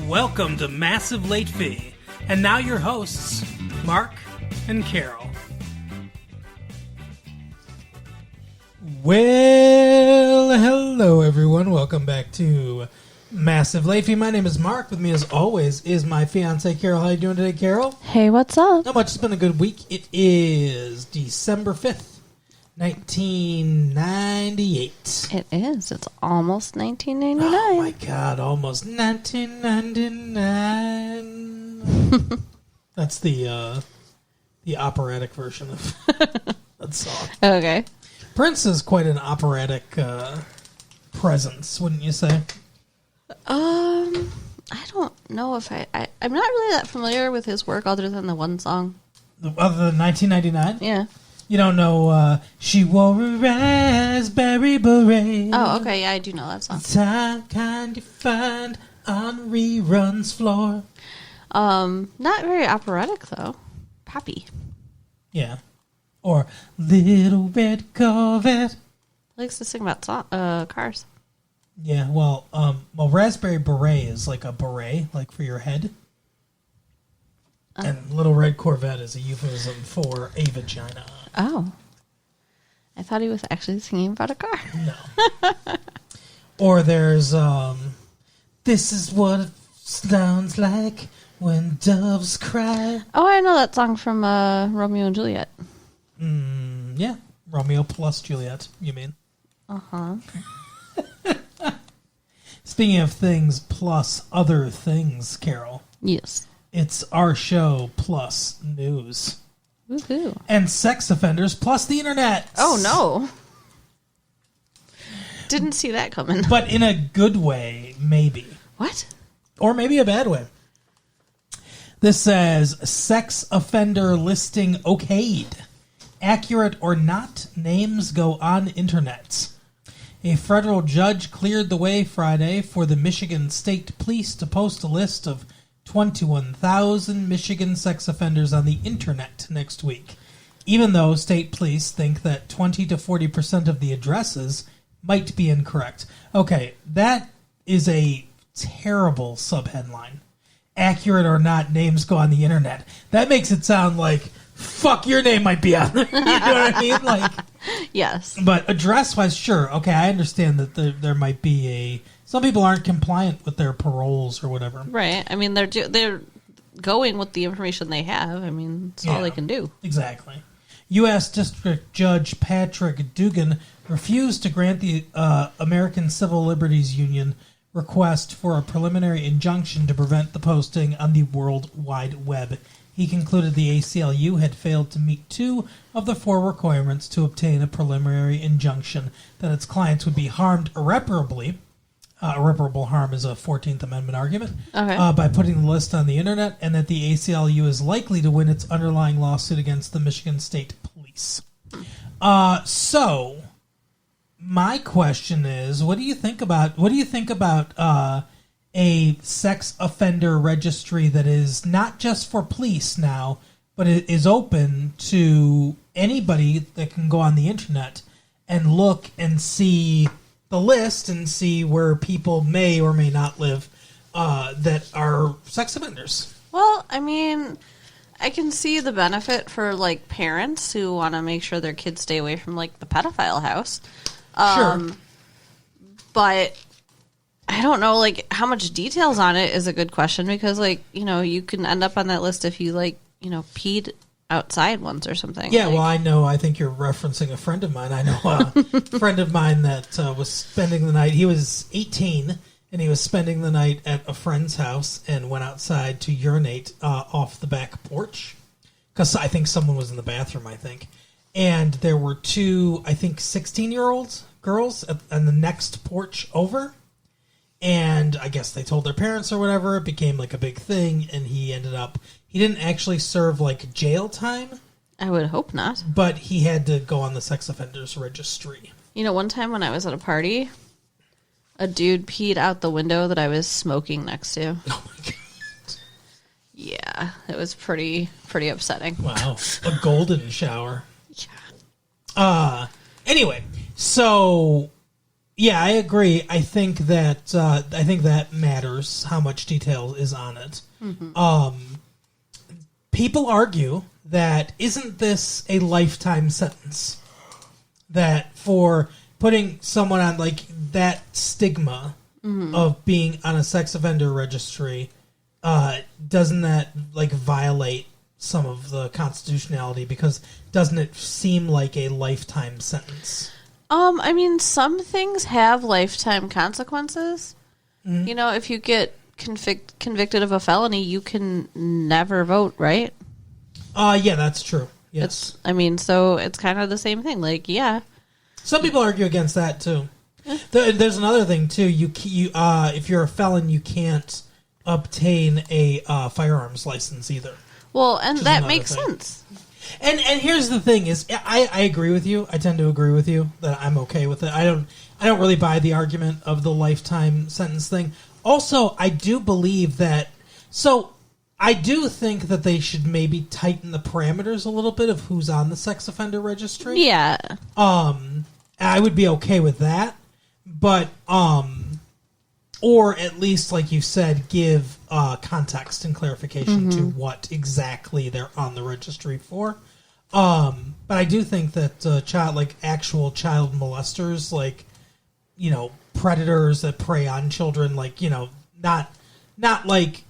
Welcome to Massive Late Fee. And now your hosts, Mark and Carol. Well, hello everyone. Welcome back to Massive Late Fee. My name is Mark. With me as always is my fiance Carol. How you doing today, Carol? Hey, what's up? Not much. It's been a good week. It is December 5th, 1998. It is. It's almost 1999. Oh my god, almost 1999. That's the operatic version of that song. Okay. Prince is quite an operatic presence, wouldn't you say? I don't know if I'm not really that familiar with his work other than the one song. Other than 1999? Yeah. You don't know, She Wore a Raspberry Beret. Oh, okay. Yeah, I do know that song. Time kind you find on reruns floor. Not very operatic, though. Poppy. Yeah. Or Little Red Corvette. Likes to sing about cars. Yeah, well, Raspberry Beret is like a beret, like for your head. And Little Red Corvette is a euphemism for a vagina. Oh. I thought he was actually singing about a car. No. Or there's, This is what it sounds like when doves cry. Oh, I know that song from Romeo and Juliet. Yeah. Romeo plus Juliet, you mean? Uh-huh. Speaking of things plus other things, Carol, Yes. it's our show plus news. Woohoo. And sex offenders plus the internet. Oh, no. Didn't see that coming. But in a good way, maybe. What? Or maybe a bad way. This says, sex offender listing okayed. Accurate or not, names go on internet. A federal judge cleared the way Friday for the Michigan State Police to post a list of 21,000 Michigan sex offenders on the internet next week, even though state police think that 20 to 40% of the addresses might be incorrect. Okay, that is a terrible subheadline. Accurate or not, names go on the internet. That makes it sound like, fuck, your name might be on there. You know what I mean? Like, Yes. but address-wise, sure. Okay, I understand that there might be some people aren't compliant with their paroles or whatever. Right. I mean, they're going with the information they have. I mean, it's all they can do. Exactly. U.S. District Judge Patrick Dugan refused to grant the American Civil Liberties Union request for a preliminary injunction to prevent the posting on the World Wide Web. He concluded the ACLU had failed to meet 2 of the 4 requirements to obtain a preliminary injunction, that its clients would be harmed irreparably. Irreparable harm is a 14th Amendment argument. Okay. By putting the list on the internet, and that the ACLU is likely to win its underlying lawsuit against the Michigan State Police. So, my question is, what do you think about a sex offender registry that is not just for police now, but it is open to anybody that can go on the internet and look and see the list and see where people may or may not live that are sex offenders? Well, I mean, I can see the benefit for, like, parents who want to make sure their kids stay away from, like, the pedophile house. Sure. But I don't know, like, how much details on it is a good question because, like, you know, you can end up on that list if you, like, you know, peed outside once or something. Yeah, like, well, I know. I think you're referencing a friend of mine. I know a friend of mine that was spending the night. He was 18, and he was spending the night at a friend's house and went outside to urinate off the back porch because I think someone was in the bathroom, I think. And there were 2, I think, 16-year-old girls on the next porch over. And I guess they told their parents or whatever. It became like a big thing, and he didn't actually serve like jail time, I would hope not. but he had to go on the sex offenders registry. You know, one time when I was at a party, a dude peed out the window that I was smoking next to. Oh my god. Yeah, it was pretty upsetting. Wow. A golden shower. Yeah. Anyway, so Yeah, I agree. I think that matters how much detail is on it. People argue that isn't this a lifetime sentence? That for putting someone on like that stigma of being on a sex offender registry, doesn't that like violate some of the constitutionality? Because doesn't it seem like a lifetime sentence? I mean, some things have lifetime consequences. You know, if you get convicted of a felony, you can never vote, right? Yeah, that's true. Yes. So it's kind of the same thing. Like, yeah. Some people argue against that too. There's another thing too. You if you're a felon, you can't obtain a firearms license either. Well, and that makes sense. And here's the thing: is I agree with you. I tend to agree with you that I'm okay with it. I don't really buy the argument of the lifetime sentence thing. Also, I do believe that. So I do think that they should maybe tighten the parameters a little bit of who's on the sex offender registry. Yeah. I would be okay with that, but or at least, like you said, give context and clarification to what exactly they're on the registry for. But I do think that actual child molesters, like, you know, predators that prey on children, like, you know, not like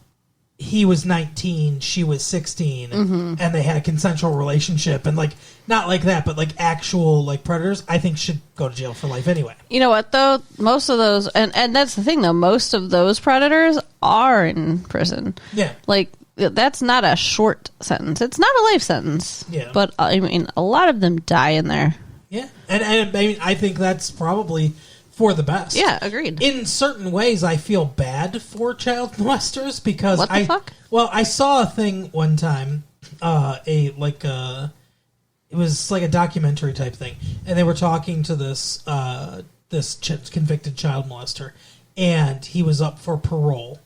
he was 19, she was 16, and they had a consensual relationship, and like not like that, but like actual like predators, I think should go to jail for life anyway. You know what though? Most of those, and that's the thing though. Most of those predators are in prison. Yeah, like that's not a short sentence. It's not a life sentence. Yeah, but I mean, a lot of them die in there. Yeah, and I mean, I think that's probably for the best. Yeah, agreed. In certain ways, I feel bad for child molesters because what the fuck? Well, I saw a thing one time, it was like a documentary type thing, and they were talking to this convicted child molester, and he was up for parole,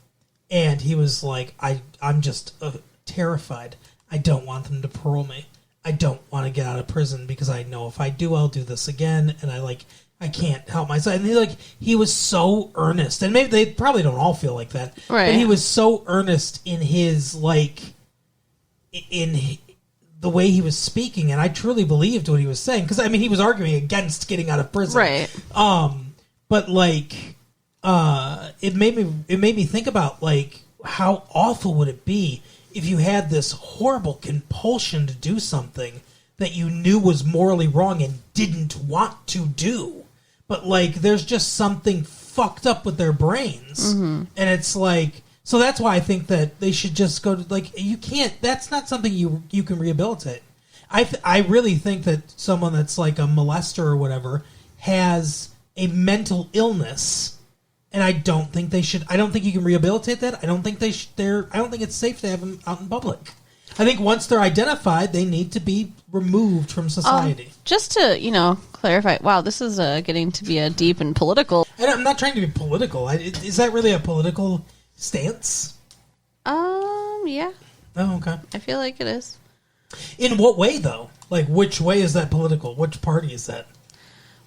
and he was like, I'm just terrified. I don't want them to parole me. I don't want to get out of prison because I know if I do, I'll do this again, and I can't help myself. And he was so earnest, and maybe they probably don't all feel like that, right? But he was so earnest in his in the way he was speaking, and I truly believed what he was saying because I mean he was arguing against getting out of prison, right? But like, it made me think about like how awful would it be if you had this horrible compulsion to do something that you knew was morally wrong and didn't want to do. But, like, there's just something fucked up with their brains. And it's like... So that's why I think that they should just go to... Like, you can't... That's not something you can rehabilitate. I really think that someone that's, like, a molester or whatever has a mental illness. And I don't think they should... I don't think you can rehabilitate that. I don't think I don't think it's safe to have them out in public. I think once they're identified, they need to be removed from society. Just to, clarify, wow, this is getting to be a deep and political... And I'm not trying to be political. Is that really a political stance? Yeah. Oh, okay. I feel like it is. In what way, though? Like, which way is that political? Which party is that?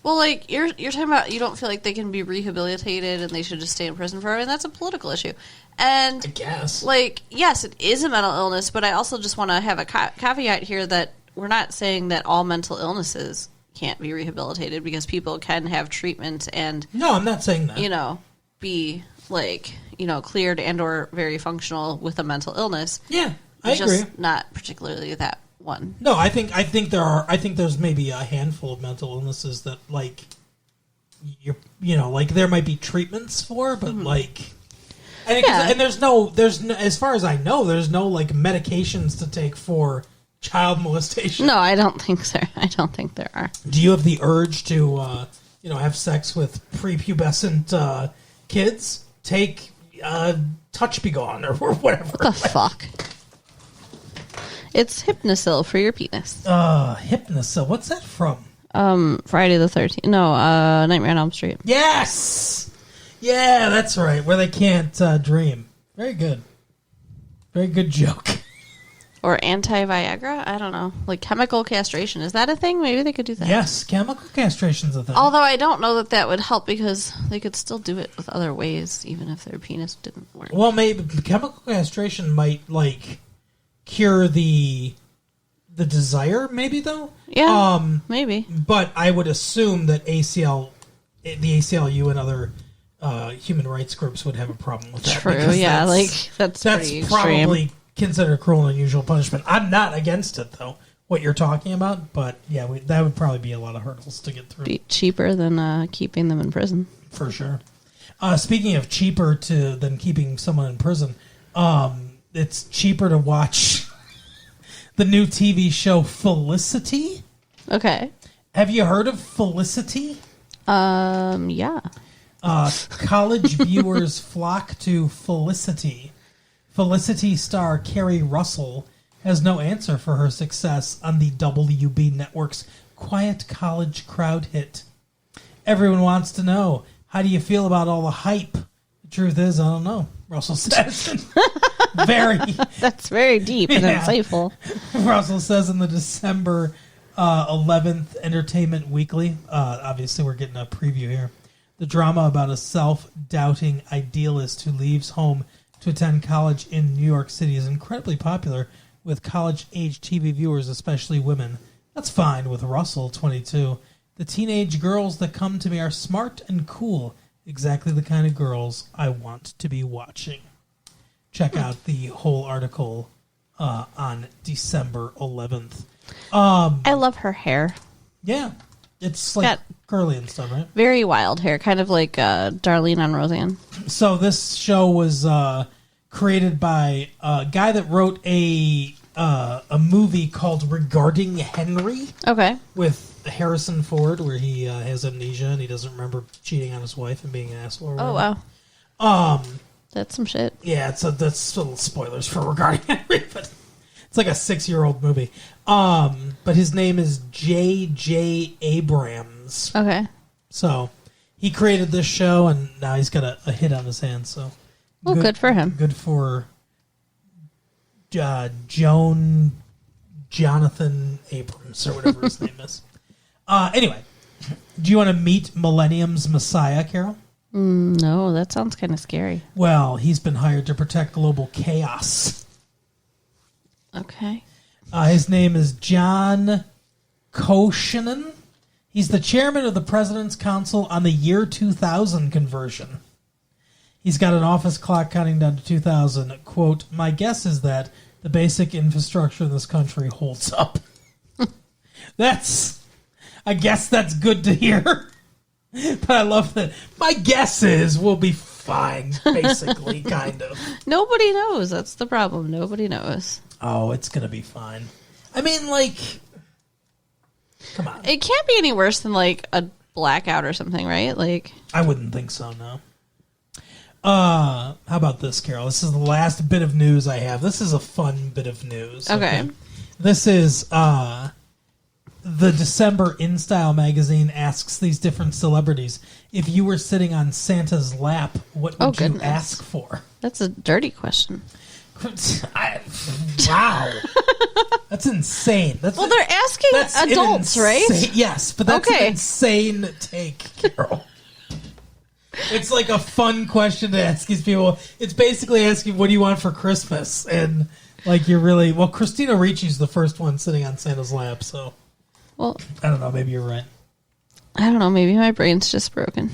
Well, like, you're talking about you don't feel like they can be rehabilitated and they should just stay in prison forever, and that's a political issue. And, I guess. Like, yes, it is a mental illness, but I also just want to have a caveat here that we're not saying that all mental illnesses can't be rehabilitated because people can have treatment and... No, I'm not saying that. Be, like, cleared and or very functional with a mental illness. Yeah, I agree. Just not particularly that one. No, I think there's maybe a handful of mental illnesses that, like, like there might be treatments for, but, like... And there's no, as far as I know, there's no like medications to take for child molestation. No, I don't think so. I don't think there are. Do you have the urge to, have sex with prepubescent kids? Take Touch Be Gone or whatever. What the fuck? It's Hypnosil for your penis. Hypnosil. What's that from? Friday the 13th. No, Nightmare on Elm Street. Yes. Yeah, that's right. Where they can't dream. Very good. Very good joke. Or anti-Viagra? I don't know. Like chemical castration. Is that a thing? Maybe they could do that. Yes, chemical castration's a thing. Although I don't know that that would help because they could still do it with other ways, even if their penis didn't work. Well, maybe chemical castration might like cure the desire, maybe though. Yeah, maybe. But I would assume that the ACLU and other human rights groups would have a problem with that. True. Yeah, that's pretty probably extreme. considered cruel and unusual punishment. I'm not against it though. What you're talking about, but yeah, that would probably be a lot of hurdles to get through. Be cheaper than keeping them in prison. For sure. Speaking of cheaper than keeping someone in prison, it's cheaper to watch the new TV show Felicity. Okay. Have you heard of Felicity? Yeah. College viewers flock to Felicity. Felicity star Carrie Russell has no answer for her success on the WB Network's quiet college crowd hit. Everyone wants to know, how do you feel about all the hype? The truth is, I don't know. Russell says. That's very deep and insightful. Russell says in the December 11th Entertainment Weekly, obviously we're getting a preview here, the drama about a self-doubting idealist who leaves home to attend college in New York City is incredibly popular with college-age TV viewers, especially women. That's fine with Russell, 22. The teenage girls that come to me are smart and cool, exactly the kind of girls I want to be watching. Check out the whole article on December 11th. I love her hair. Yeah, it's like curly and stuff, right? Very wild hair, kind of like Darlene on Roseanne. So this show was created by a guy that wrote a movie called Regarding Henry. Okay. With Harrison Ford, where he has amnesia and he doesn't remember cheating on his wife and being an asshole. Or oh wow. That's some shit. Yeah, that's little spoilers for Regarding Henry, but it's like a 6-year-old movie. But his name is J.J. Abrams. Okay. So he created this show, and now he's got a hit on his hands. So, well, good for him. Good for Jonathan Abrams, or whatever his name is. Anyway, do you want to meet Millennium's Messiah, Carol? No, that sounds kind of scary. Well, he's been hired to protect global chaos. Okay. His name is John Koshinan. He's the chairman of the President's Council on the year 2000 conversion. He's got an office clock counting down to 2000. Quote, my guess is that the basic infrastructure in this country holds up. I guess that's good to hear. But I love that. My guess is we'll be fine, basically, kind of. Nobody knows. That's the problem. Nobody knows. Oh, it's going to be fine. I mean, like, come on. It can't be any worse than, like, a blackout or something, right? Like, I wouldn't think so, no. How about this, Carol? This is the last bit of news I have. This is a fun bit of news. Okay. This is the December InStyle magazine asks these different celebrities, if you were sitting on Santa's lap, what would you ask for? That's a dirty question. Wow. That's insane. They're asking adults, right? Yes, but that's an insane take, Carol. It's like a fun question to ask these people. It's basically asking, what do you want for Christmas? And like you're really... Well, Christina Ricci's the first one sitting on Santa's lap, so... Well, I don't know. Maybe you're right. I don't know. Maybe my brain's just broken.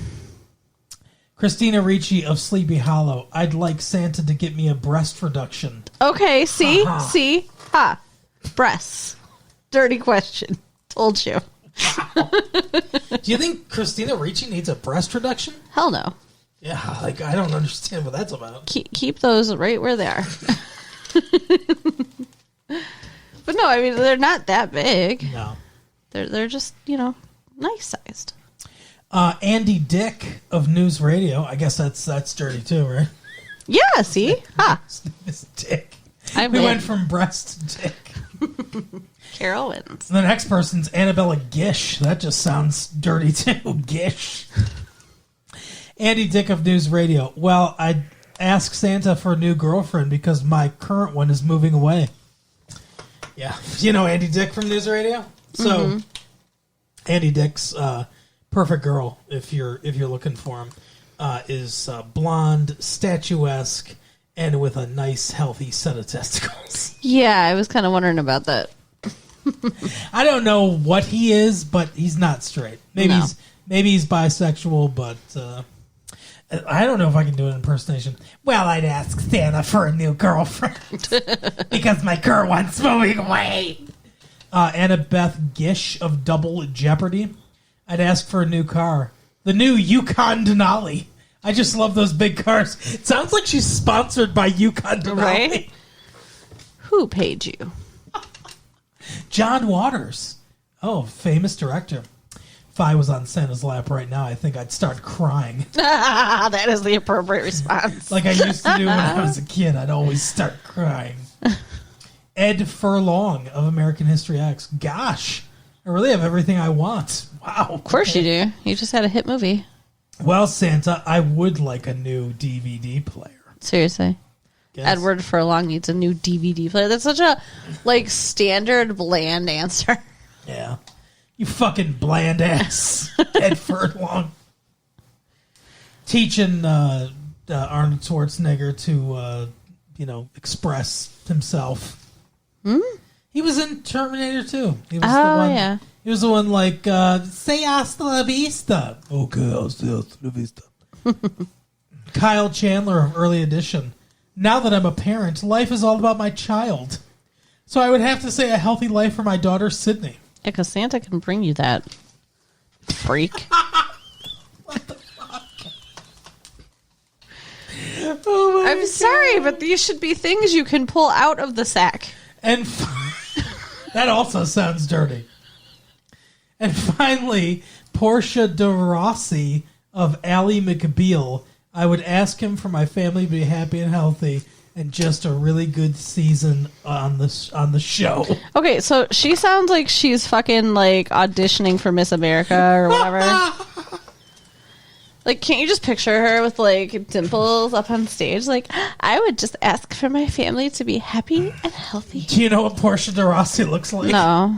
Christina Ricci of Sleepy Hollow. I'd like Santa to get me a breast reduction. Okay, see? Breasts. Dirty question. Told you. Wow. Do you think Christina Ricci needs a breast reduction? Hell no. Yeah, like I don't understand what that's about. Keep those right where they are. But no, I mean, they're not that big. No. They're just, nice sized. Andy Dick of News Radio. I guess that's dirty too, right? Yeah, see? It's Dick. We went from breast to Dick. Carol wins. The next person's Annabella Gish. That just sounds dirty too. Gish. Andy Dick of News Radio. Well, I'd ask Santa for a new girlfriend because my current one is moving away. Yeah. You know Andy Dick from News Radio? So, Andy Dick's perfect girl, if you're looking for him, is blonde, statuesque, and with a nice, healthy set of testicles. Yeah, I was kind of wondering about that. I don't know what he is, but he's not straight. Maybe No. he's bisexual, but I don't know if I can do an impersonation. Well, I'd ask Santa for a new girlfriend because my current one's moving away. Annabeth Gish of Double Jeopardy. I'd ask for a new car. The new Yukon Denali. I just love those big cars. It sounds like she's sponsored by Yukon Denali. Right? Who paid you? John Waters. Oh, famous director. If I was on Santa's lap right now, I think I'd start crying. That is the appropriate response. Like I used to do when I was a kid. I'd always start crying. Ed Furlong of American History X. Gosh, I really have everything I want. Wow. Of course you do. You just had a hit movie. Well, Santa, I would like a new DVD player. Seriously. Guess. Edward Furlong needs a new DVD player. That's such a standard bland answer. Yeah. You fucking bland ass. Ed Furlong. Teaching Arnold Schwarzenegger to, express himself. He was in Terminator 2. He was the one. Yeah. He was the one say hasta la vista. Okay, I'll say hasta la vista. Kyle Chandler of Early Edition. Now that I'm a parent, life is all about my child. So I would have to say a healthy life for my daughter, Sydney. Yeah, because Santa can bring you that. Freak. What the fuck? Oh my I'm sorry, but these should be things you can pull out of the sack. And that also sounds dirty. And finally, Portia de Rossi of Ally McBeal. I would ask him for my family to be happy and healthy and just a really good season on the show. Okay, so she sounds like she's fucking auditioning for Miss America or whatever. Can't you just picture her with dimples up on stage? I would just ask for my family to be happy and healthy. Do you know what Portia de Rossi looks like? No.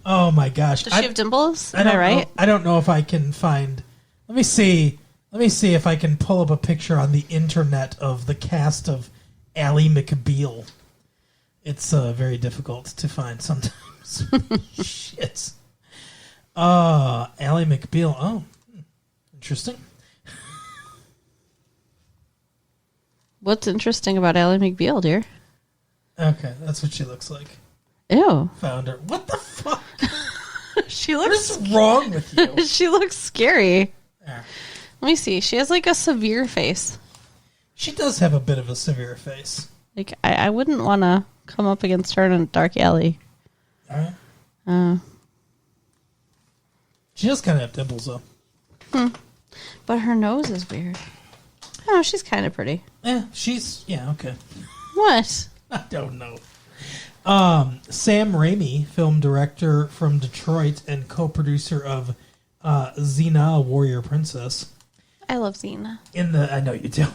Oh my gosh. Does she have dimples? I Am don't I right? know, I don't know if I can find. Let me see if I can pull up a picture on the internet of the cast of Ally McBeal. It's very difficult to find sometimes. Shit. Ally McBeal. Oh, interesting. What's interesting about Ally McBeal, dear? Okay, that's what she looks like. Ew. Found her. What the fuck? She What looks is wrong with you? she looks scary. There. Let me see. She has a severe face. She does have a bit of a severe face. I wouldn't want to come up against her in a dark alley. All right. She does kind of have dimples, though. But her nose is weird. Oh, she's kind of pretty. Yeah, okay. What? I don't know. Sam Raimi, film director from Detroit and co-producer of Xena, Warrior Princess. I love Xena. I know you do.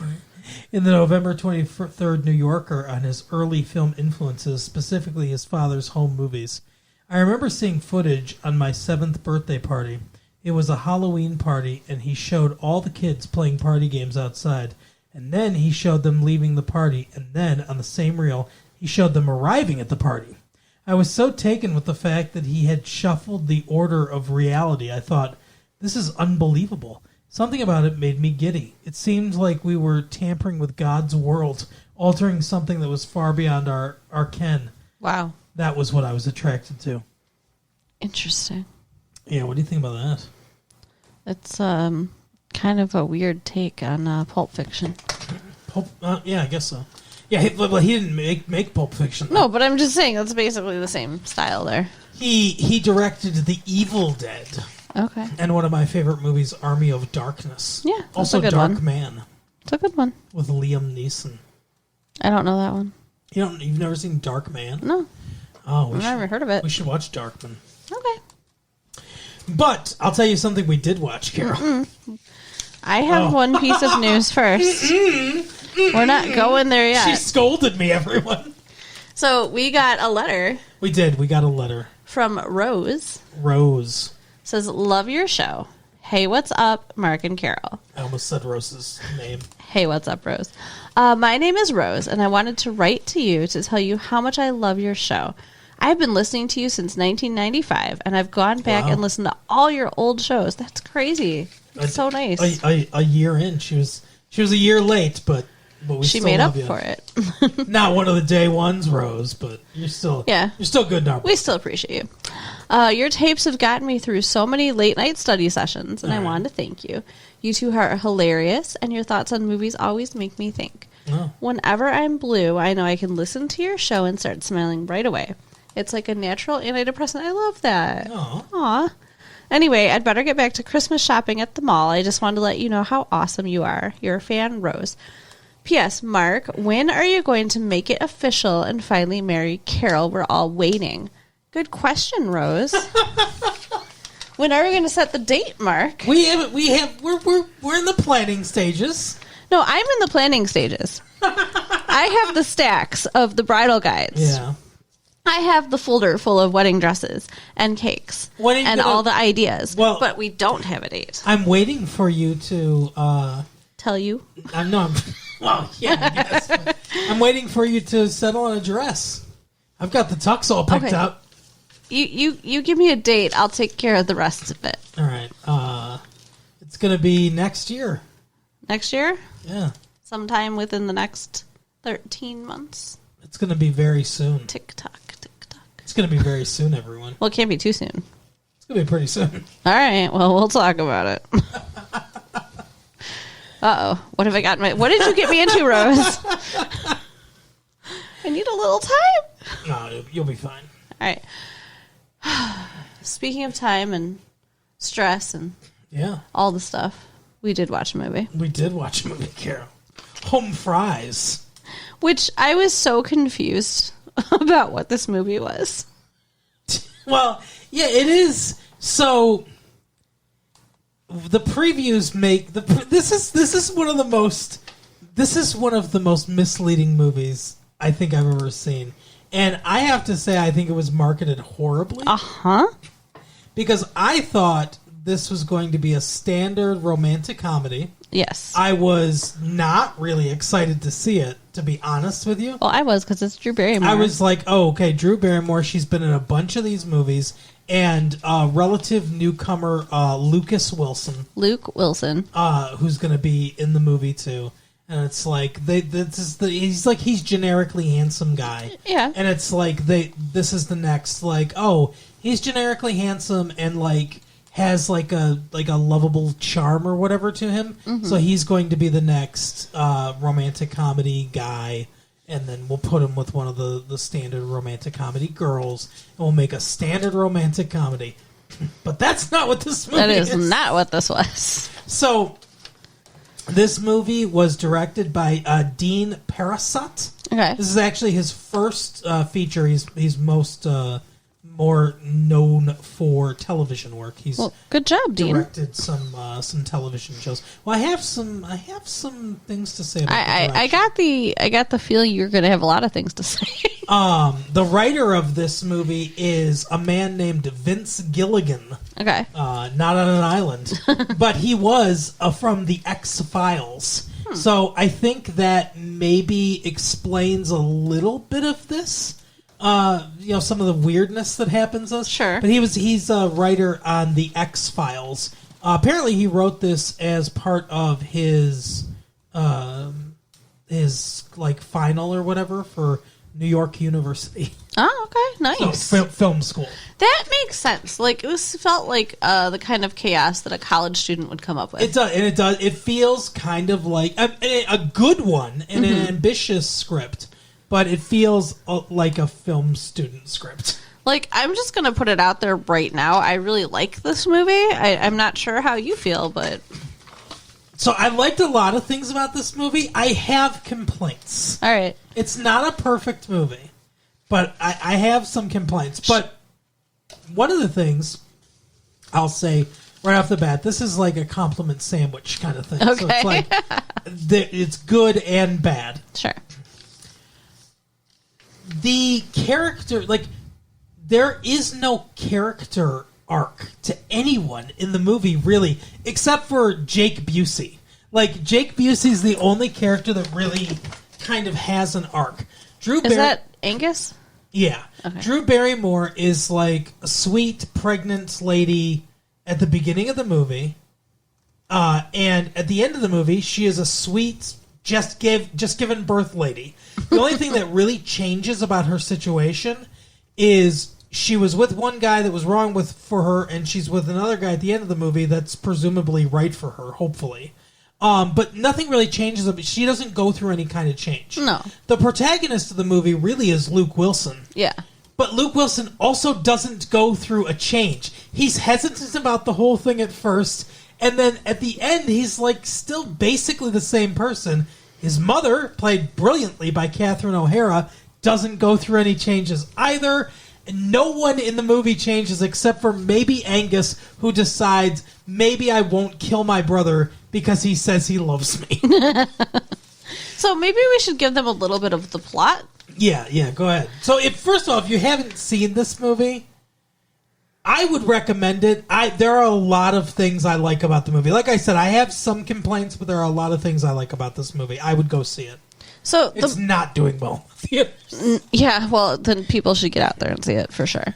In the November 23rd New Yorker on his early film influences, specifically his father's home movies. I remember seeing footage on my 7th birthday party. It was a Halloween party, and he showed all the kids playing party games outside. And then he showed them leaving the party, and then, on the same reel, he showed them arriving at the party. I was so taken with the fact that he had shuffled the order of reality, I thought, this is unbelievable. Something about it made me giddy. It seemed like we were tampering with God's world, altering something that was far beyond our ken. Wow. That was what I was attracted to. Interesting. Yeah, what do you think about that? It's kind of a weird take on Pulp Fiction. Yeah, I guess so. Yeah, he didn't make Pulp Fiction. No, but I'm just saying that's basically the same style there. He directed The Evil Dead. Okay. And one of my favorite movies, Army of Darkness. Yeah, that's also a good Dark one. Man. It's a good one. With Liam Neeson. I don't know that one. You've never seen Dark Man? No. Oh, I've never heard of it. We should watch Darkman. Okay. But I'll tell you something we did watch, Carol. I have one piece of news first. We're not going there yet. She scolded me, everyone. So we got a letter We did. We got a letter. from Rose. Rose. Says, love your show. Hey, what's up, Mark and Carol? I almost said Rose's name. Hey, what's up, Rose? My name is Rose, and I wanted to write to you to tell you how much I love your show. I've been listening to you since 1995, and I've gone back and listened to all your old shows. That's crazy. It's so nice. A year in, she was a year late, but we She still made up love you. for it. Not one of the day ones, Rose, but you're still good in our We still appreciate you. Your tapes have gotten me through so many late night study sessions, and I wanted to thank you. You two are hilarious, and your thoughts on movies always make me think. Oh. Whenever I'm blue, I know I can listen to your show and start smiling right away. It's like a natural antidepressant. I love that. Aw. Anyway, I'd better get back to Christmas shopping at the mall. I just wanted to let you know how awesome you are. You're a fan, Rose. P.S. Mark, when are you going to make it official and finally marry Carol? We're all waiting. Good question, Rose. When are we going to set the date, Mark? We're in the planning stages. No, I'm in the planning stages. I have the stacks of the bridal guides. Yeah. I have the folder full of wedding dresses and cakes and all the ideas. Well, but we don't have a date. I'm waiting for you to tell you. Well, yeah, I guess. I'm waiting for you to settle on a dress. I've got the tux all picked up. You give me a date. I'll take care of the rest of it. All right. It's going to be next year. Next year? Yeah. Sometime within the next 13 months. It's going to be very soon. Tick-tock, tick-tock. It's going to be very soon, everyone. Well, it can't be too soon. It's going to be pretty soon. All right. Well, we'll talk about it. Uh-oh. What have I got? What did you get me into, Rose? I need a little time. No, you'll be fine. All right. Speaking of time and stress and all the stuff, we did watch a movie. We did watch a movie, Carol. Home Fries. Which I was so confused about what this movie was. Well, yeah, it is. So the previews make this is one of the most misleading movies I think I've ever seen. And I have to say I think it was marketed horribly. Uh-huh. Because I thought this was going to be a standard romantic comedy. Yes. I was not really excited to see it, to be honest with you. Well, I was, because it's Drew Barrymore. I was like, oh, okay, Drew Barrymore, she's been in a bunch of these movies. And relative newcomer Luke Wilson, who's going to be in the movie too. And it's like he's generically handsome guy. Yeah. And it's like this is the next he's generically handsome and has a lovable charm or whatever to him. Mm-hmm. So he's going to be the next romantic comedy guy. And then we'll put him with one of the standard romantic comedy girls, and we'll make a standard romantic comedy. But that's not what this movie is. That is not what this was. So, this movie was directed by Dean Parasat. Okay. This is actually his first feature. He's more known for television work. He's good job, Dean. Directed some television shows. Well, I have some things to say about I got the feeling you're going to have a lot of things to say. The writer of this movie is a man named Vince Gilligan. Okay. Not on an island, but he was from the X-Files. So I think that maybe explains a little bit of this. Some of the weirdness that happens. Sure. But he's a writer on the X-Files. Apparently he wrote this as part of his final or whatever for New York University. Oh, okay. Nice. So, film school. That makes sense. This felt like the kind of chaos that a college student would come up with. It does, and it does. It feels kind of like a good one and an ambitious script. But it feels like a film student script. I'm just going to put it out there right now. I really like this movie. I'm not sure how you feel, but... So I liked a lot of things about this movie. I have complaints. All right. It's not a perfect movie, but I have some complaints. But one of the things I'll say right off the bat, this is like a compliment sandwich kind of thing. Okay. So it's it's good and bad. Sure. the character, like, there is no character arc to anyone in the movie, really, except for Jake Busey. Like, Jake Busey's the only character that really kind of has an arc. Is that Angus? Yeah. Okay. Drew Barrymore is like a sweet, pregnant lady at the beginning of the movie. And at the end of the movie, she is a sweet, just given birth lady. The only thing that really changes about her situation is she was with one guy that was wrong for her, and she's with another guy at the end of the movie that's presumably right for her, hopefully. But nothing really changes. She doesn't go through any kind of change. No. The protagonist of the movie really is Luke Wilson. Yeah. But Luke Wilson also doesn't go through a change. He's hesitant about the whole thing at first, and then at the end, he's like still basically the same person. His mother, played brilliantly by Catherine O'Hara, doesn't go through any changes either. No one in the movie changes except for maybe Angus, who decides maybe I won't kill my brother because he says he loves me. So maybe we should give them a little bit of the plot. Yeah, go ahead. So first of all, if you haven't seen this movie, I would recommend it. There are a lot of things I like about the movie. Like I said, I have some complaints, but there are a lot of things I like about this movie. I would go see it. So it's not doing well in the theaters. Yeah, well, then people should get out there and see it for sure.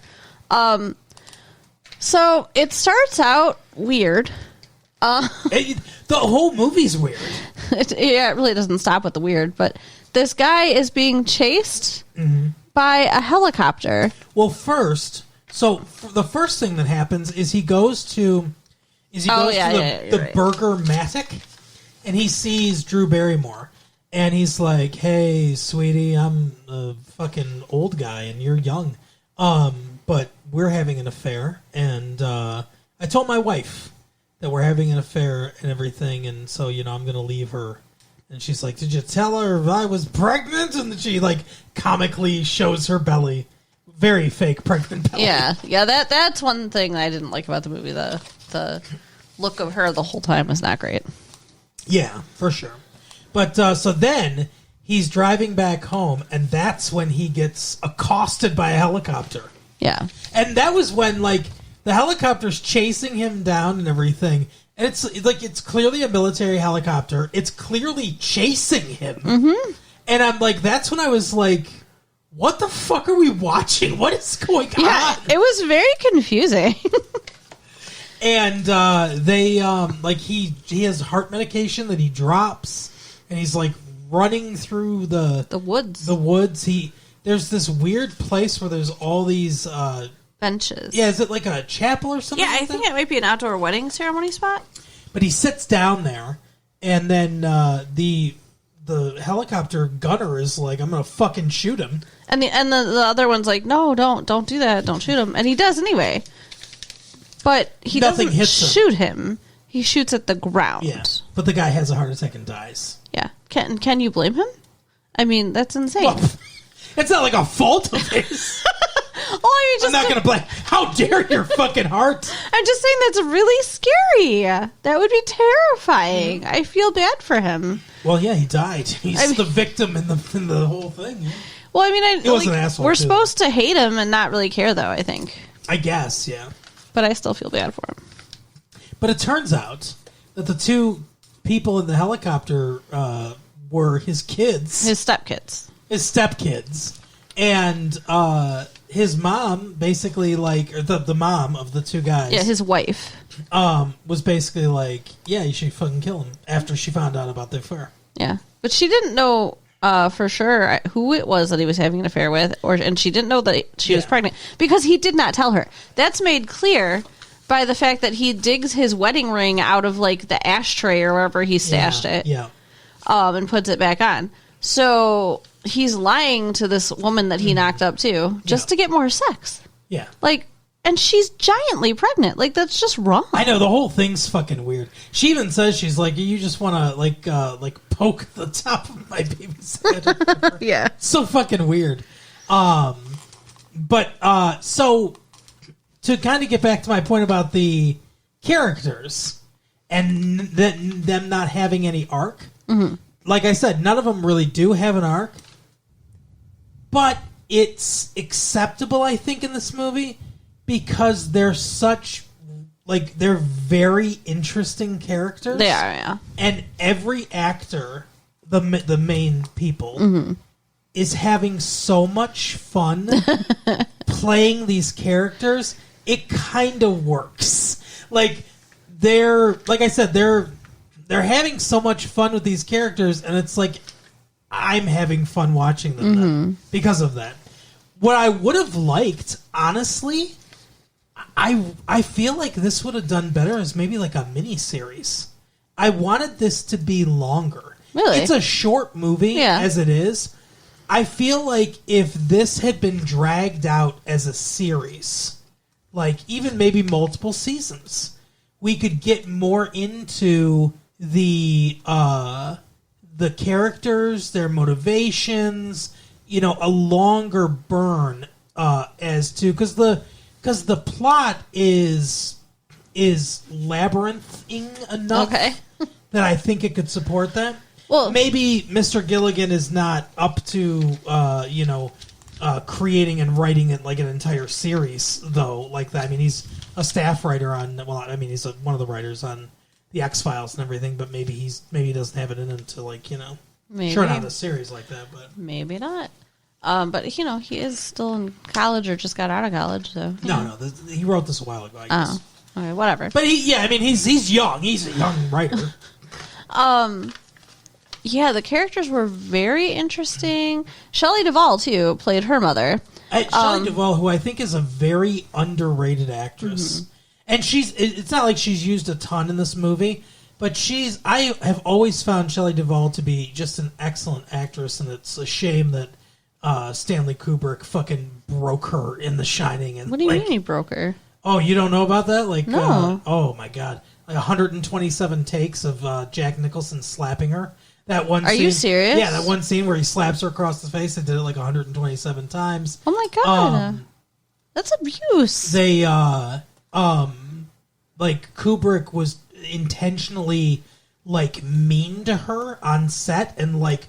So it starts out weird. The whole movie's weird. It really doesn't stop with the weird, but this guy is being chased by a helicopter. Well, the first thing that happens is he goes to the Burger-Matic, and he sees Drew Barrymore. And he's like, "Hey, sweetie, I'm a fucking old guy and you're young. But we're having an affair. And I told my wife that we're having an affair and everything. And so, I'm going to leave her." And she's like, "Did you tell her I was pregnant?" And she, like, comically shows her belly. Very fake pregnant belly. Yeah, that's one thing I didn't like about the movie. The look of her the whole time was not great. Yeah, for sure. But so then he's driving back home, and that's when he gets accosted by a helicopter. Yeah. And that was when, like, the helicopter's chasing him down and everything. And it's clearly a military helicopter. It's clearly chasing him. Mm-hmm. And I'm like, that's when I was like, what the fuck are we watching? What is going on? It was very confusing. And he has heart medication that he drops. And he's like running through the woods. The woods. There's this weird place where there's all these benches. Yeah, is it like a chapel or something? Yeah, I think it might be an outdoor wedding ceremony spot. But he sits down there, and then the helicopter gunner is like, "I'm gonna fucking shoot him." And the other one's like, "No, don't do that. Don't shoot him." And he does anyway. But he doesn't shoot him. He shoots at the ground. Yeah, but the guy has a heart attack and dies. Yeah. Can you blame him? I mean, that's insane. Well, it's not like a fault of his. I'm not going to blame. How dare your fucking heart? I'm just saying that's really scary. That would be terrifying. I feel bad for him. Well, yeah, he died. He's the victim in the whole thing. Yeah. Well, I mean, he was an asshole. We're supposed to hate him and not really care, though, I think. I guess, yeah. But I still feel bad for him. But it turns out that the two people in the helicopter were his kids. His stepkids. And his mom, basically, like, or the mom of the two guys. Yeah, his wife. Was basically like, yeah, you should fucking kill him after she found out about the affair. Yeah. But she didn't know for sure who it was that he was having an affair with, and she didn't know that she was pregnant because he did not tell her. That's made clear by the fact that he digs his wedding ring out of, like, the ashtray or wherever he stashed it. Yeah. And puts it back on. So he's lying to this woman that he knocked up too, just to get more sex. Yeah. Like, and she's giantly pregnant. Like, that's just wrong. I know, the whole thing's fucking weird. She even says, she's like, you just want to, like poke the top of my baby's head. Yeah. So fucking weird. So to kind of get back to my point about the characters and them not having any arc, like I said, none of them really do have an arc. But it's acceptable, I think, in this movie because they're such, like, they're very interesting characters. They are, yeah. And every actor, the main people, is having so much fun playing these characters. It kind of works. Like, like I said, they're having so much fun with these characters, and it's like, I'm having fun watching them then because of that. What I would have liked, honestly, I feel like this would have done better as maybe like a mini-series. I wanted this to be longer. Really? It's a short movie as it is. I feel like if this had been dragged out as a series, like even maybe multiple seasons, we could get more into the characters, their motivations, a longer burn as to because the plot is labyrinthing enough that I think it could support that. Well, maybe Mr. Gilligan is not up to creating and writing it like an entire series though, like that. I mean, he's a staff writer on. Well, I mean, he's one of the writers on the X-Files and everything, but maybe he doesn't have it in him to maybe. Sure, not a series like that, but maybe not. But he is still in college or just got out of college, so no, he wrote this a while ago. I guess. Oh, okay, whatever. But he's young. He's a young writer. Yeah, the characters were very interesting. Shelley Duvall too played her mother. Shelley Duvall, who I think is a very underrated actress. And it's not like she's used a ton in this movie, but I have always found Shelley Duvall to be just an excellent actress, and it's a shame that Stanley Kubrick fucking broke her in The Shining. And what do you mean he broke her? Oh, you don't know about that? Like, no. Oh my God. Like 127 takes of Jack Nicholson slapping her. That one scene. Are you serious? Yeah, that one scene where he slaps her across the face. They did it like 127 times. Oh my God. That's abuse. They, like Kubrick was intentionally like mean to her on set and like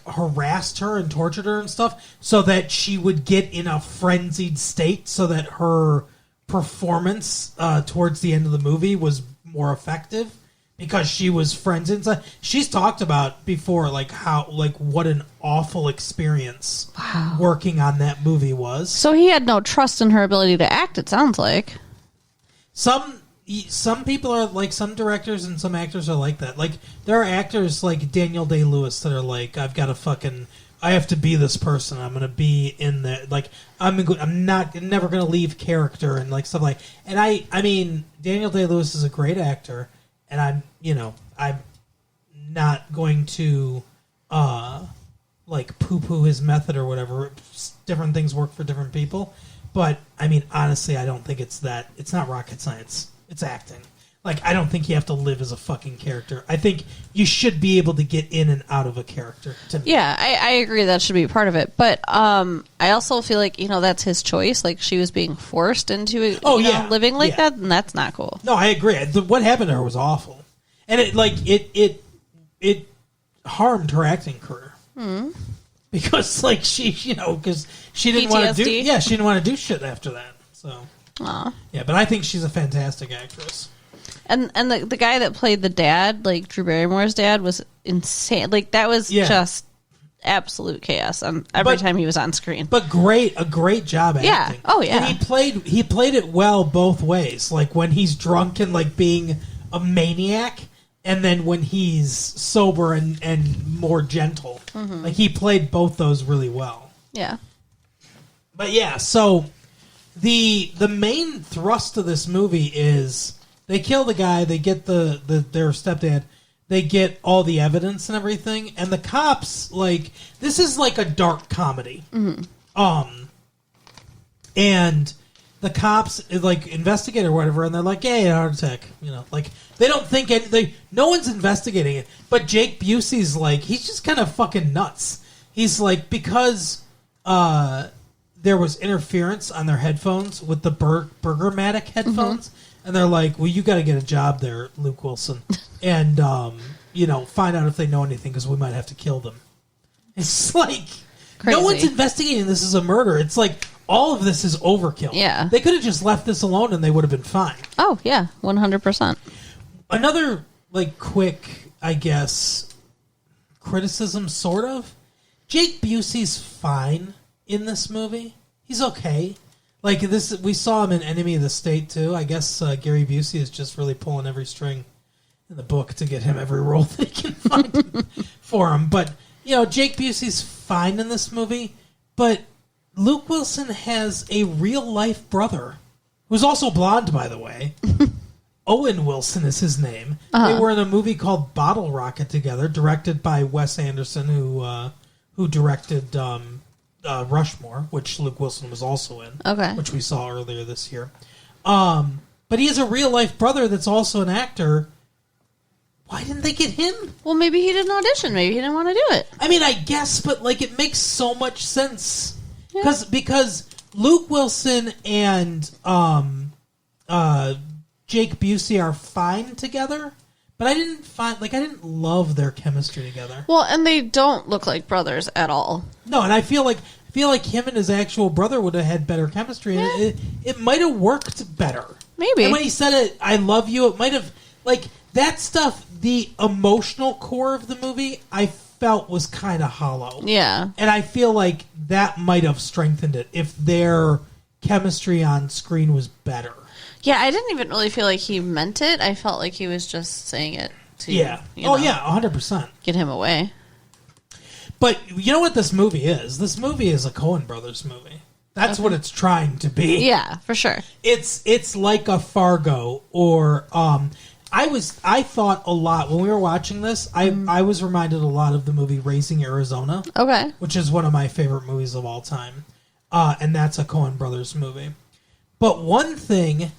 harassed her and tortured her and stuff so that she would get in a frenzied state so that her performance towards the end of the movie was more effective because she was frenzied. She's talked about before like what an awful experience working on that movie was. So he had no trust in her ability to act, it sounds like. Some people are like, some directors and some actors are like that. Like, there are actors like Daniel Day-Lewis that are like, I have to be this person. I'm going to be in there. Like, I'm never going to leave character and like stuff like. And I mean, Daniel Day-Lewis is a great actor, and I'm not going to like poo-poo his method or whatever. Different things work for different people. But, I mean, honestly, I don't think it's not rocket science. It's acting. Like, I don't think you have to live as a fucking character. I think you should be able to get in and out of a character. To me. Yeah, I agree that should be part of it. But I also feel like, that's his choice. Like, she was being forced into living like that, and that's not cool. No, I agree. What happened to her was awful. And it harmed her acting career. Because like because she didn't want to do she didn't want to do shit after that. So yeah, but I think she's a fantastic actress. And the guy that played the dad, like Drew Barrymore's dad, was insane. Like that was just absolute chaos every time he was on screen. But a great job acting. Yeah. Oh yeah. And he played it well both ways. Like when he's drunk and like being a maniac. And then when he's sober and more gentle. Like, he played both those really well. Yeah. But, yeah, so the main thrust of this movie is they kill the guy, they get their stepdad, they get all the evidence and everything, and the cops, like, this is like a dark comedy. And the cops, like, investigate or whatever, and they're like, yeah, heart attack. Like, they don't think no one's investigating it. But Jake Busey's like, he's just kind of fucking nuts. He's like, because there was interference on their headphones with the Burgermatic headphones, and they're like, well, you got to get a job there, Luke Wilson, and, find out if they know anything, because we might have to kill them. It's like, crazy. No one's investigating this as a murder. It's like all of this is overkill. Yeah. They could have just left this alone and they would have been fine. Oh, yeah, 100%. Another, like, quick, I guess, criticism, sort of. Jake Busey's fine in this movie. He's okay. Like, this, we saw him in Enemy of the State, too. I guess Gary Busey is just really pulling every string in the book to get him every role that he can find for him. But, you know, Jake Busey's fine in this movie, but Luke Wilson has a real-life brother, who's also blonde, by the way. Owen Wilson is his name. They were in a movie called Bottle Rocket together, directed by Wes Anderson, who directed Rushmore, which Luke Wilson was also in, which we saw earlier this year. But he has a real-life brother that's also an actor. Why didn't they get him? Well, maybe he didn't audition. Maybe he didn't want to do it. I mean, I guess, but like it makes so much sense because Luke Wilson and Jake Busey are fine together, but I didn't love their chemistry together. Well, and they don't look like brothers at all. No, and I feel like him and his actual brother would have had better chemistry, and it might have worked better. Maybe. And when he said it, "I love you," it might have, like, that stuff. The emotional core of the movie, I felt was kind of hollow. Yeah. And I feel like that might have strengthened it if their chemistry on screen was better. Yeah, I didn't even really feel like he meant it. I felt like he was just saying it to, 100%. get him away. But you know what this movie is? This movie is a Coen Brothers movie. That's what it's trying to be. Yeah, for sure. It's like a Fargo or I thought a lot when we were watching this. I was reminded a lot of the movie Raising Arizona. Okay. Which is one of my favorite movies of all time. And that's a Coen Brothers movie. But one thing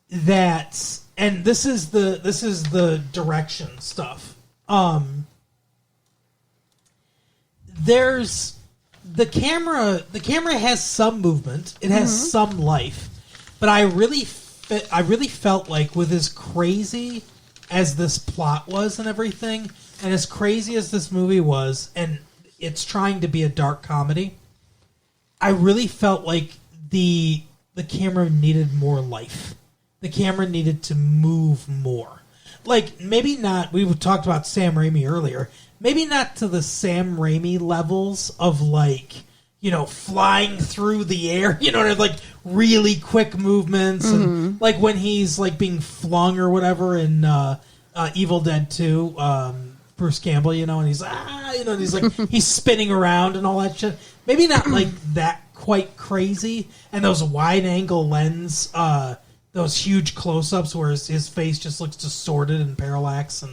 that, and this is the direction stuff. There's the camera has some movement. It has some life. But I really felt like, with as crazy as this plot was and everything, and as crazy as this movie was, and it's trying to be a dark comedy, I really felt like the camera needed more life. The camera needed to move more. Like, maybe not, we talked about Sam Raimi earlier, maybe not to the Sam Raimi levels of, like, you know, flying through the air, you know, like really quick movements, and like when he's like being flung or whatever in Evil Dead 2, Bruce Campbell, you know, and he's and he's like he's spinning around and all that shit. Maybe not like that quite crazy, and those wide angle lens, those huge close ups where his face just looks distorted and parallax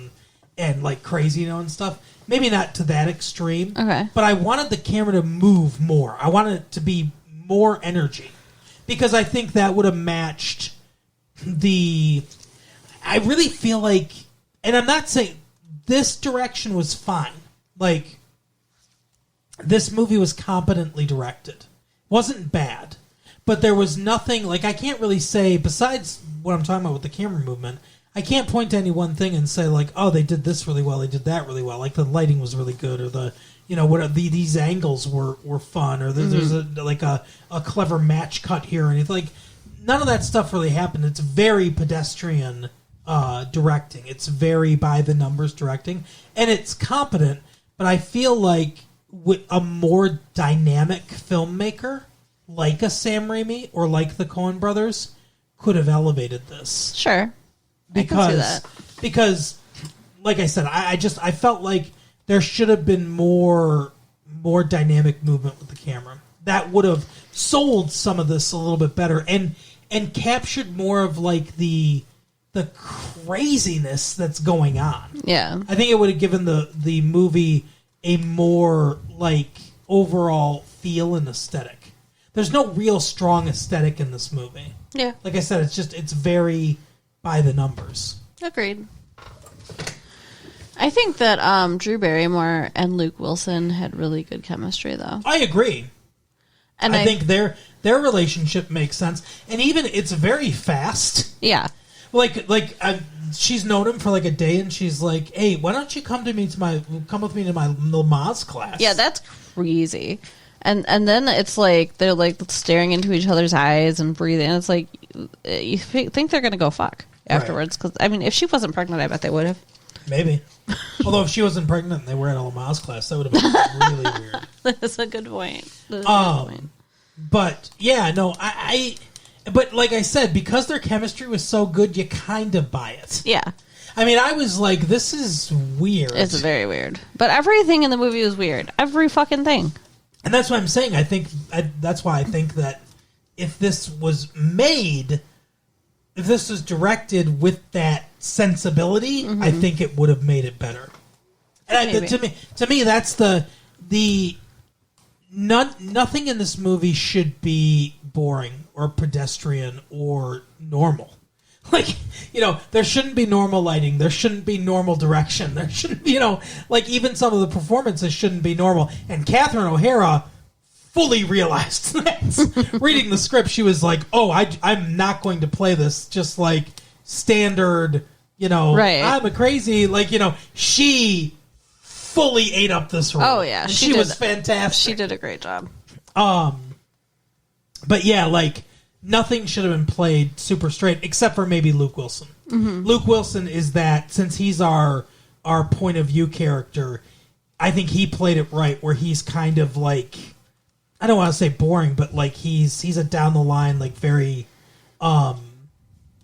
and like crazy, you know, and stuff. Maybe not to that extreme. Okay. But I wanted the camera to move more. I wanted it to be more energy. Because I think that would have matched I really feel like, and I'm not saying this direction was fine. Like, this movie was competently directed. Wasn't bad. But there was nothing, like, I can't really say, besides what I'm talking about with the camera movement, I can't point to any one thing and say, like, oh, they did this really well, they did that really well. Like, the lighting was really good, or the, you know, what these angles were fun, or there's a clever match cut here, and it's like, none of that stuff really happened. It's very pedestrian directing. It's very by the numbers directing, and it's competent. But I feel like with a more dynamic filmmaker, like a Sam Raimi or like the Coen Brothers, could have elevated this. Sure. I can see that. Because, like I said, I felt like there should have been more dynamic movement with the camera. That would have sold some of this a little bit better and captured more of like the craziness that's going on. Yeah. I think it would have given the movie a more like overall feel and aesthetic. There's no real strong aesthetic in this movie. Yeah. Like I said, it's very by the numbers. Agreed. I think that Drew Barrymore and Luke Wilson had really good chemistry, though. I agree. And I think their relationship makes sense, and even it's very fast. Yeah. Like she's known him for like a day, and she's like, "Hey, why don't you come with me to my Lamaze class?" Yeah, that's crazy. And then it's like they're like staring into each other's eyes and breathing. And it's like you think they're gonna go fuck afterwards. Because I mean, if she wasn't pregnant, I bet they would have. Maybe. Although if she wasn't pregnant and they were at a Lamaze class, that would have been really weird. That's a good point. That's a good point. But yeah, no, but like I said, because their chemistry was so good, you kind of buy it. Yeah. I mean, I was like, this is weird. It's very weird. But everything in the movie was weird. Every fucking thing. And that's what I'm saying. That's why I think that if this was made, if this was directed with that sensibility, I think it would have made it better. And to me, that's nothing in this movie should be boring or pedestrian or normal. Like, there shouldn't be normal lighting. There shouldn't be normal direction. There shouldn't be, like even some of the performances shouldn't be normal. And Catherine O'Hara fully realized that. Reading the script, she was like, oh, I'm not going to play this just like standard, right. I'm a crazy, like, she fully ate up this role. Oh, yeah. And she was fantastic. She did a great job. But yeah, like, nothing should have been played super straight, except for maybe Luke Wilson. Mm-hmm. Luke Wilson is that, since he's our point of view character, I think he played it right, where he's kind of like, I don't want to say boring, but like he's a down the line, like very,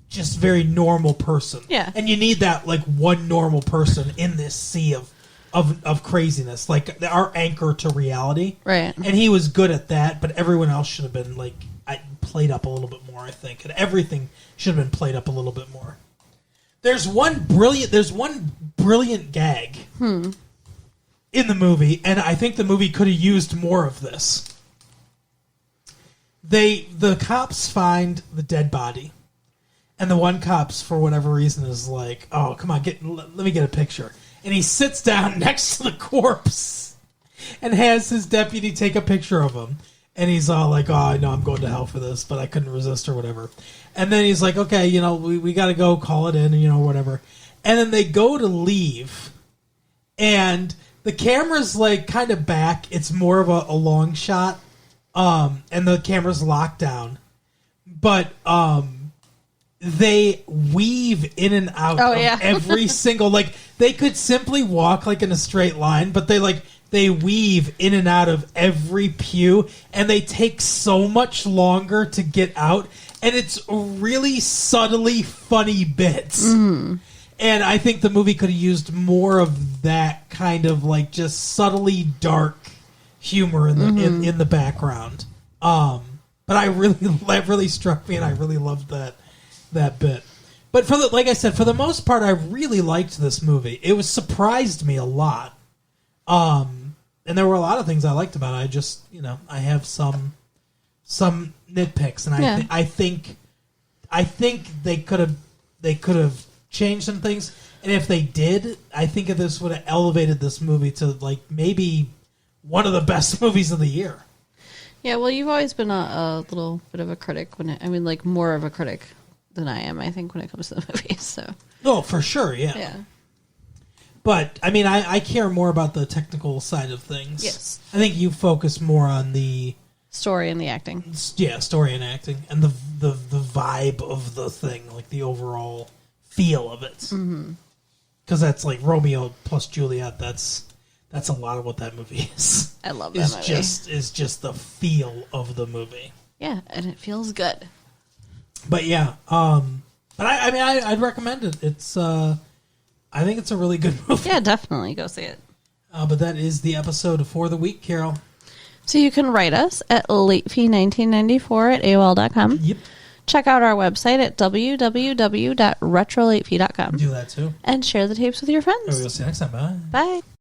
just very normal person. Yeah. And you need that like one normal person in this sea of craziness, like our anchor to reality. Right. And he was good at that, but everyone else should have been like played up a little bit more, I think. And everything should have been played up a little bit more. There's one brilliant gag in the movie, and I think the movie could have used more of this. The cops find the dead body, and the one cop's, for whatever reason, is like, oh, come on, let me get a picture. And he sits down next to the corpse and has his deputy take a picture of him. And he's all like, oh, I know I'm going to hell for this, but I couldn't resist or whatever. And then he's like, okay, we got to go call it in, whatever. And then they go to leave, and the camera's like kind of back. It's more of a long shot, and the camera's locked down. But they weave in and out of every single, like, they could simply walk like in a straight line, but they weave in and out of every pew, and they take so much longer to get out, and it's really subtly funny bits. Mm. And I think the movie could have used more of that kind of like just subtly dark humor in the background. But that really struck me, and I really loved that bit. But like I said, for the most part, I really liked this movie. It surprised me a lot. And there were a lot of things I liked about it. I just, I have some nitpicks, and I think they could have changed some things. And if they did, I think this would have elevated this movie to like maybe one of the best movies of the year. Yeah, well, you've always been a little bit of a critic more of a critic than I am, I think, when it comes to the movies. So. Oh, for sure, yeah. Yeah. But, I mean, I care more about the technical side of things. Yes. I think you focus more on the... story and the acting. Yeah, story and acting. And the vibe of the thing, like the overall feel of it. Mm-hmm. Because that's like Romeo plus Juliet. That's a lot of what that movie is. I love that movie. Is just the feel of the movie. Yeah, and it feels good. But yeah, but I'd recommend it. It's I think it's a really good movie. Yeah, definitely go see it. But that is the episode for the week, Carol. So you can write us at latefee1994 at AOL.com. Yep. Check out our website at www.retrolatefee.com. Do that too. And share the tapes with your friends. We'll see you next time. Bye. Bye.